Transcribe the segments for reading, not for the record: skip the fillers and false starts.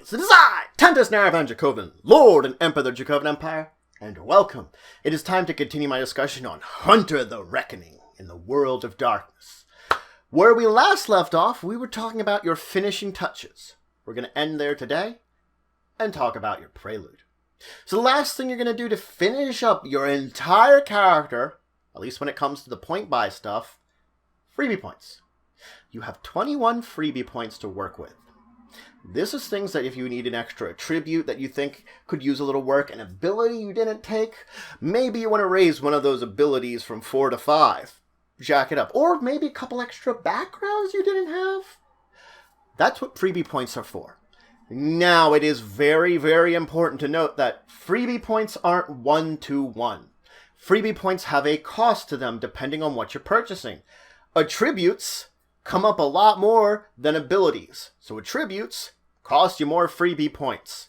Points. It is I, Tentus Naravan Dracovin, Lord and Emperor of the Dracovin Empire, and welcome. It is time to continue my discussion on Hunter the Reckoning in the World of Darkness. Where we last left off, we were talking about your finishing touches. We're going to end there today and talk about your prelude. So the last thing you're going to do to finish up your entire character, at least when it comes to the point buy stuff, freebie points. You have 21 freebie points to work with. This is things that if you need an extra attribute that you think could use a little work, an ability you didn't take, maybe you want to raise one of those abilities from 4 to 5. Jack it up. Or maybe a couple extra backgrounds you didn't have. That's what freebie points are for. Now, it is very, very important to note that freebie points aren't one-to-one. Freebie points have a cost to them depending on what you're purchasing. Attributes come up a lot more than abilities. So attributes cost you more freebie points.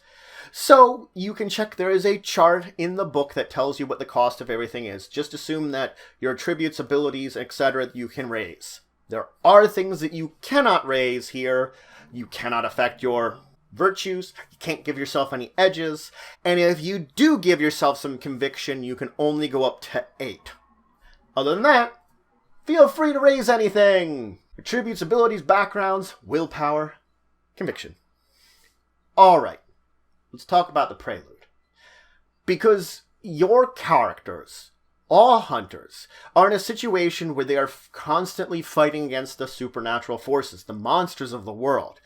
So you can check, there is a chart in the book that tells you what the cost of everything is. Just assume that your attributes, abilities, etc. you can raise. There are things that you cannot raise here. You cannot affect your virtues. You can't give yourself any edges. And if you do give yourself some conviction, you can only go up to 8. Other than that, feel free to raise anything. Attributes, abilities, backgrounds, willpower, conviction. Alright, let's talk about the prelude. Because your characters, all hunters, are in a situation where they are constantly fighting against the supernatural forces, the monsters of the world.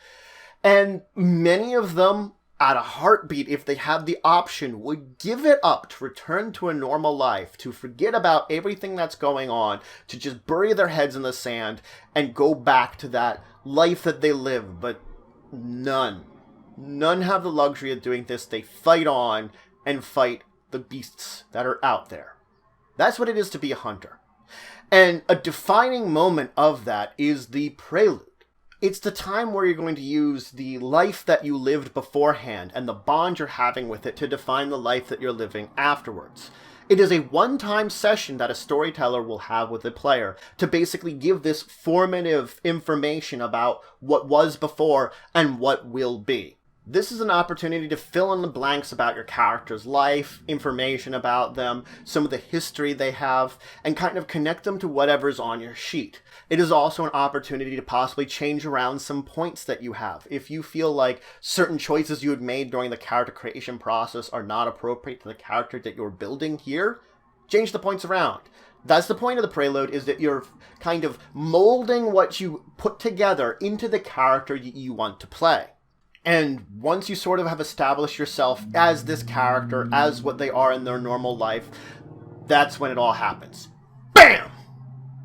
And many of them, at a heartbeat, if they had the option, would give it up to return to a normal life, to forget about everything that's going on, to just bury their heads in the sand and go back to that life that they live. But none have the luxury of doing this. They fight on and fight the beasts that are out there. That's what it is to be a hunter. And a defining moment of that is the prelude. It's the time where you're going to use the life that you lived beforehand and the bond you're having with it to define the life that you're living afterwards. It is a one-time session that a storyteller will have with a player to basically give this formative information about what was before and what will be. This is an opportunity to fill in the blanks about your character's life, information about them, some of the history they have, and kind of connect them to whatever's on your sheet. It is also an opportunity to possibly change around some points that you have. If you feel like certain choices you had made during the character creation process are not appropriate to the character that you're building here, change the points around. That's the point of the prelude, is that you're kind of molding what you put together into the character you want to play. And once you sort of have established yourself as this character, as what they are in their normal life, that's when it all happens. BAM!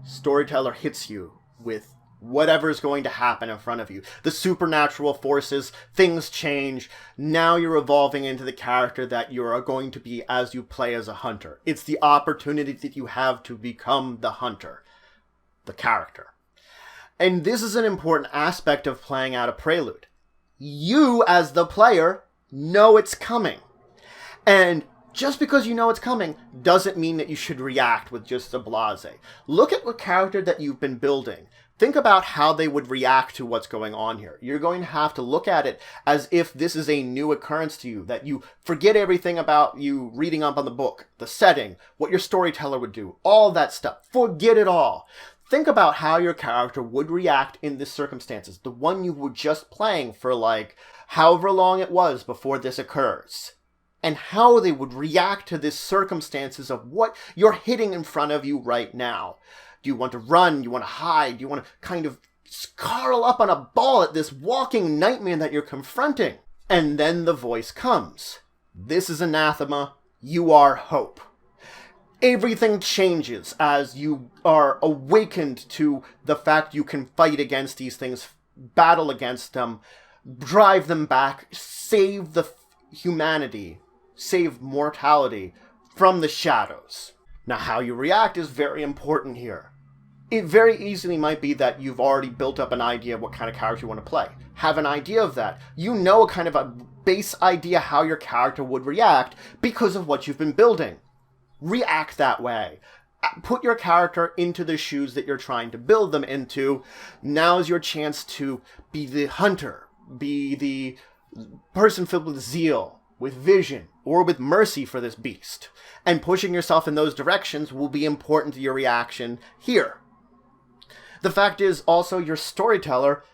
Storyteller hits you with whatever's going to happen in front of you. The supernatural forces, things change. Now you're evolving into the character that you are going to be as you play as a hunter. It's the opportunity that you have to become the hunter, the character. And this is an important aspect of playing out a prelude. You, as the player, know it's coming. And just because you know it's coming doesn't mean that you should react with just a blase. Look at what character that you've been building. Think about how they would react to what's going on here. You're going to have to look at it as if this is a new occurrence to you, that you forget everything about you reading up on the book, the setting, what your storyteller would do, all that stuff. Forget it all. Think about how your character would react in this circumstances, the one you were just playing for like however long it was before this occurs, and how they would react to this circumstances of what you're hitting in front of you right now. Do you want to run? Do you want to hide? Do you want to kind of curl up on a ball at this walking nightmare that you're confronting? And then the voice comes. This is anathema. You are hope. Everything changes as you are awakened to the fact you can fight against these things, battle against them, drive them back, save the humanity, save mortality from the shadows. Now, how you react is very important here. It very easily might be that you've already built up an idea of what kind of character you want to play. Have an idea of that. You know a kind of a base idea how your character would react because of what you've been building. React that way. Put your character into the shoes that you're trying to build them into. Now's your chance to be the hunter, be the person filled with zeal, with vision, or with mercy for this beast. And pushing yourself in those directions will be important to your reaction here. The fact is also your storyteller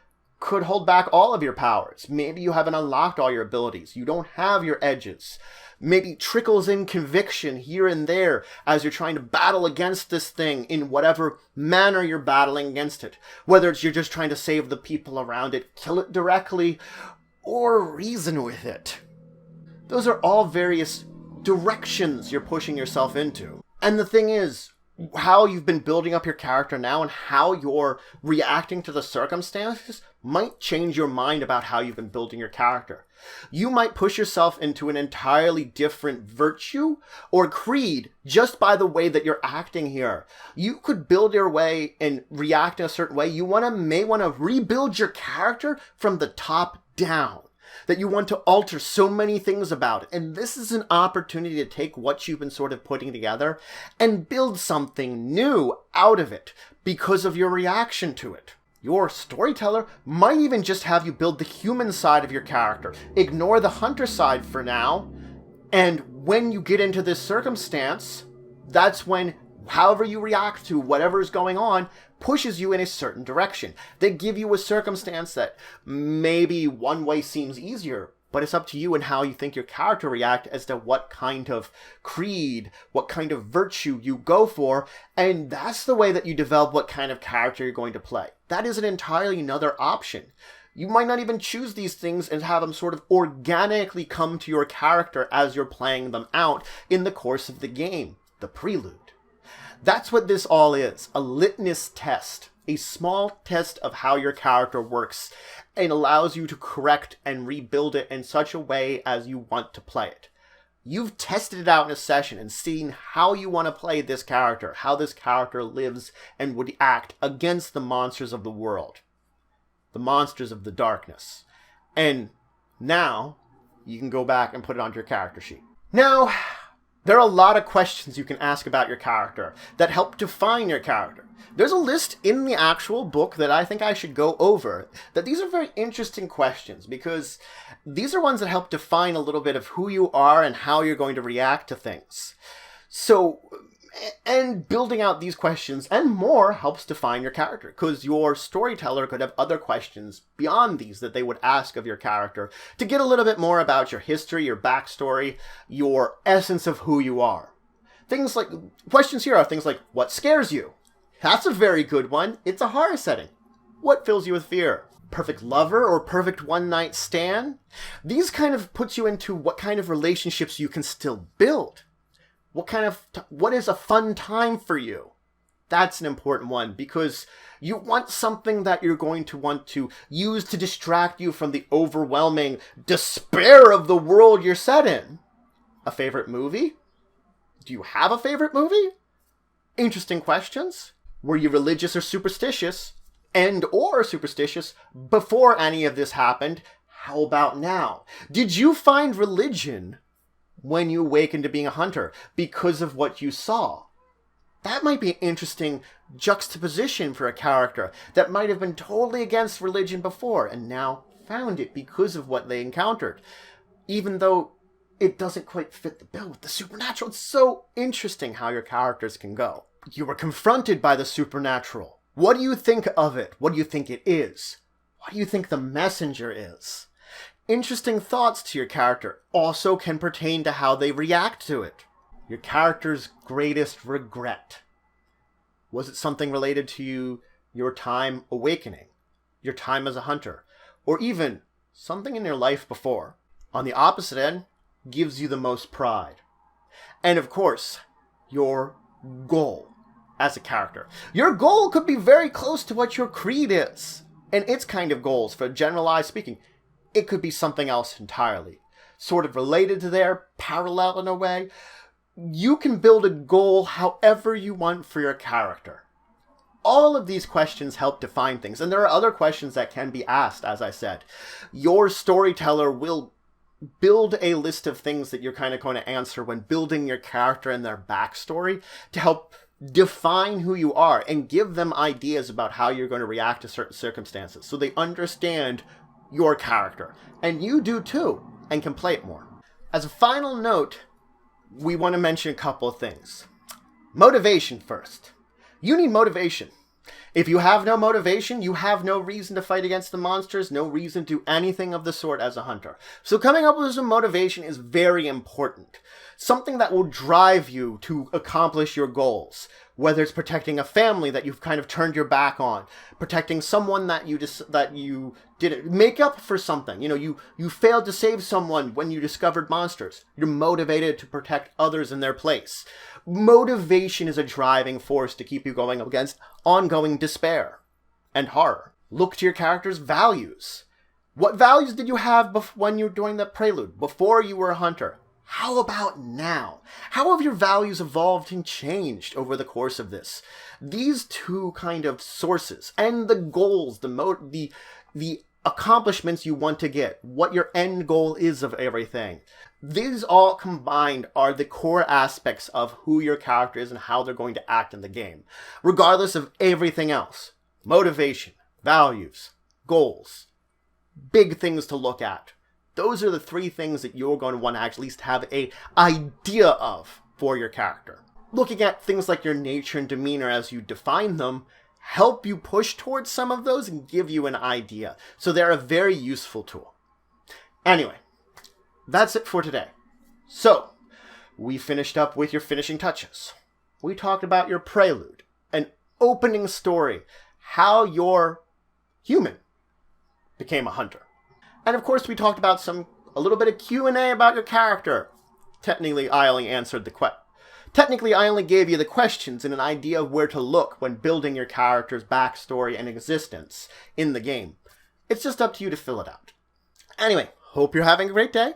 could hold back all of your powers. Maybe you haven't unlocked all your abilities. You don't have your edges. Maybe trickles in conviction here and there as you're trying to battle against this thing in whatever manner you're battling against it. Whether it's you're just trying to save the people around it, kill it directly, or reason with it. Those are all various directions you're pushing yourself into. And the thing is, how you've been building up your character now and how you're reacting to the circumstances might change your mind about how you've been building your character. You might push yourself into an entirely different virtue or creed just by the way that you're acting here. You could build your way and react in a certain way. You may want to rebuild your character from the top down. That you want to alter so many things about it. And this is an opportunity to take what you've been sort of putting together and build something new out of it because of your reaction to it. Your storyteller might even just have you build the human side of your character. Ignore the hunter side for now. And when you get into this circumstance, that's when however you react to whatever is going on pushes you in a certain direction. They give you a circumstance that maybe one way seems easier, but it's up to you and how you think your character react as to what kind of creed, what kind of virtue you go for, and that's the way that you develop what kind of character you're going to play. That is an entirely another option. You might not even choose these things and have them sort of organically come to your character as you're playing them out in the course of the game, the prelude. That's what this all is, a litmus test, a small test of how your character works and allows you to correct and rebuild it in such a way as you want to play it. You've tested it out in a session and seen how you want to play this character, how this character lives and would act against the monsters of the world, the monsters of the darkness. And now you can go back and put it onto your character sheet. Now, there are a lot of questions you can ask about your character that help define your character. There's a list in the actual book that I think I should go over, that these are very interesting questions because these are ones that help define a little bit of who you are and how you're going to react to things. So, and building out these questions and more helps define your character because your storyteller could have other questions beyond these that they would ask of your character to get a little bit more about your history, your backstory, your essence of who you are. Things like, questions here are things like, what scares you? That's a very good one. It's a horror setting. What fills you with fear? Perfect lover or perfect one-night stand? These kind of puts you into what kind of relationships you can still build. What is a fun time for you? That's an important one because you want something that you're going to want to use to distract you from the overwhelming despair of the world you're set in. A favorite movie? Do you have a favorite movie? Interesting questions. Were you religious or superstitious? Or superstitious before any of this happened? How about now? Did you find religion when you awakened to being a hunter because of what you saw? That might be an interesting juxtaposition for a character that might have been totally against religion before and now found it because of what they encountered. Even though it doesn't quite fit the bill with the supernatural. It's so interesting how your characters can go. You were confronted by the supernatural. What do you think of it? What do you think it is? What do you think the messenger is? Interesting thoughts to your character also can pertain to how they react to it. Your character's greatest regret. Was it something related to your time awakening, your time as a hunter, or even something in your life before? On the opposite end, gives you the most pride. And of course, your goal as a character. Your goal could be very close to what your creed is, and its kind of goals, for generalized speaking. It could be something else entirely. Sort of related to there, parallel in a way. You can build a goal however you want for your character. All of these questions help define things, and there are other questions that can be asked, as I said. Your storyteller will build a list of things that you're kind of going to answer when building your character and their backstory to help define who you are and give them ideas about how you're going to react to certain circumstances so they understand your character. And you do too, and can play it more. As a final note, we want to mention a couple of things. Motivation first. You need motivation. If you have no motivation, you have no reason to fight against the monsters, no reason to do anything of the sort as a hunter. So coming up with some motivation is very important. Something that will drive you to accomplish your goals. Whether it's protecting a family that you've kind of turned your back on, protecting someone that you didn't make up for something. You know, you failed to save someone when you discovered monsters. You're motivated to protect others in their place. Motivation is a driving force to keep you going against ongoing despair and horror. Look to your character's values. What values did you have when you were doing the Prelude, before you were a hunter? How about now? How have your values evolved and changed over the course of this? These two kind of sources and the goals, the accomplishments you want to get, what your end goal is of everything. These all combined are the core aspects of who your character is and how they're going to act in the game, regardless of everything else. Motivation, values, goals, big things to look at. Those are the three things that you're going to want to at least have an idea of for your character. Looking at things like your nature and demeanor as you define them help you push towards some of those and give you an idea. So they're a very useful tool. Anyway, that's it for today. So, we finished up with your finishing touches. We talked about your prelude, an opening story, how your human became a hunter. And of course, we talked about a little bit of Q&A about your character. Technically, I only gave you the questions and an idea of where to look when building your character's backstory and existence in the game. It's just up to you to fill it out. Anyway, hope you're having a great day.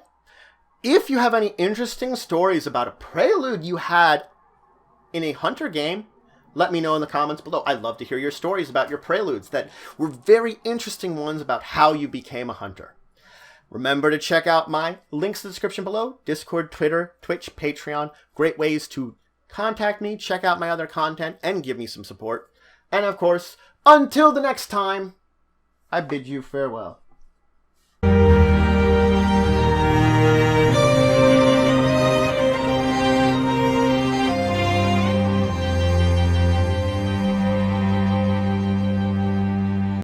If you have any interesting stories about a prelude you had in a hunter game, let me know in the comments below. I'd love to hear your stories about your preludes that were very interesting ones about how you became a hunter. Remember to check out my links in the description below. Discord, Twitter, Twitch, Patreon. Great ways to contact me, check out my other content, and give me some support. And of course, until the next time, I bid you farewell.